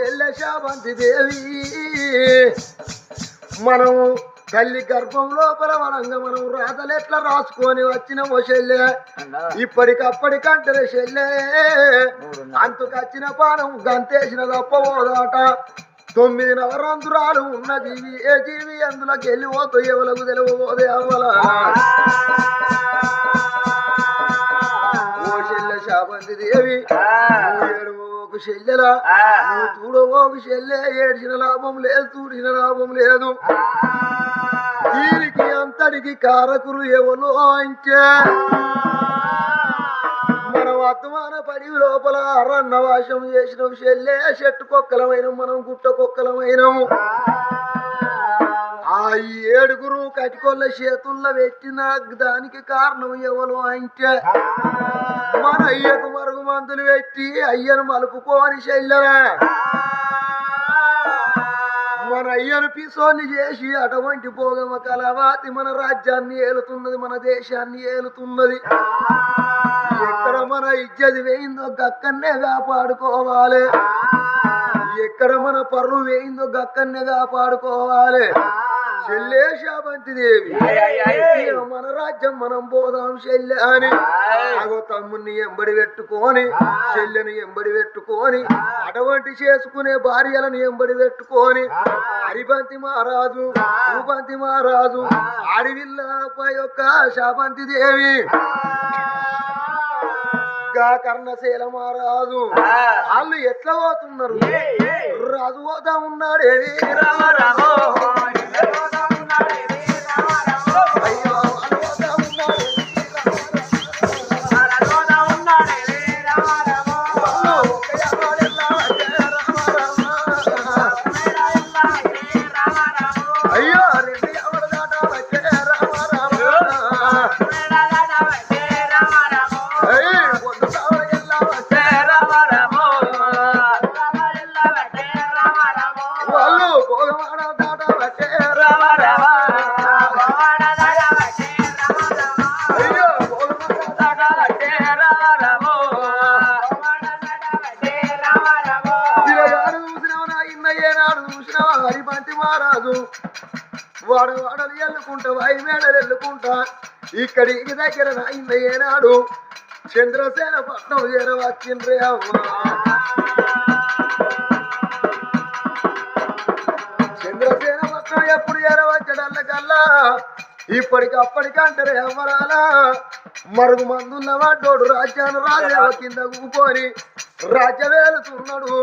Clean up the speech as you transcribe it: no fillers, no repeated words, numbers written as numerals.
చెల్లె శావంతి దేవి మనం తల్లి గర్భం లోపల వనంగా మనం రాతలు ఎట్లా రాసుకొని వచ్చిన ఓ చెల్లె ఇప్పటికప్పటికంటే చెల్లె అంతకొచ్చిన పానం గంతేసిన తప్పబోదాట 9 నవరంధ్రాలు ఉన్న జీవి ఏ జీవి అందులోకి వెళ్ళిపోతూ ఎవలకు తెలియబోదే అవ్వల ఓ చెల్లె శావంతి దేవి ఒక చెల్లెలా నువ్వు చూడవోకు చెల్లె ఏడ్చిన లాభం లేదు చూడిన లాభం లేదు దీనికి అంతటికి కారకులు ఎవరు అంటే మన వర్తమాన పడి లోపల అరణ్యవాసం చేసిన చెల్లె చెట్టు కుక్కలమైన మనం గుట్ట కుక్కలమైనము ఆ 7 కటికొల్ల చేతుల్లో పెట్టిన దానికి కారణం ఎవరు అంటే మన అయ్యకు మరుగు మందులు పెట్టి అయ్యను మలుపుకోని చెల్లెరా మన అయ్యను పిసోని చేసి అటువంటి భోగమ కలవాతి మన రాజ్యాన్ని ఏలుతున్నది మన దేశాన్ని ఏలుతున్నది ఎక్కడ మన ఇజ్జది వేయిందో గక్కన్నే కాపాడుకోవాలి ఎక్కడ మన పరువు వేయిందో గక్కన్నే కాపాడుకోవాలి చెల్లె శావంతి దేవి మన రాజ్యం మనం పోదాం చెల్లె అని అగో తమ్ముని ఎంబడి పెట్టుకొని చెల్లెని ఎంబడి పెట్టుకొని అటువంటి చేసుకునే భార్యలను ఎంబడి పెట్టుకొని హరిబంతి మహారాజు భూపంతి మహారాజు అడవిల్లపై యొక్క శావంతి దేవి కర్ణశీల మహారాజు వాళ్ళు ఎట్లా పోతున్నారు రాజు పోతా ఉన్నాడే రామ రామ హరిబంతి మహారాజు వాడు వాడలు ఎల్లుకుంటా వాయి మేడలు ఎల్లుకుంటా ఇక్కడికి దగ్గర నాయింద ఏనాడు చంద్రసేన పట్నం చేరవచ్చిండ్రే అవ్వా చంద్రసేన పట్నం ఎప్పుడు చేరవచ్చడల్లకల్లా ఇప్పటికప్పటికంటారే అవ్వరాలా మరుగు మందున్న వాడోడు రాజ్యాన్ని రాజేవ కింద కూకొని రాజ్యవేలుతున్నాడు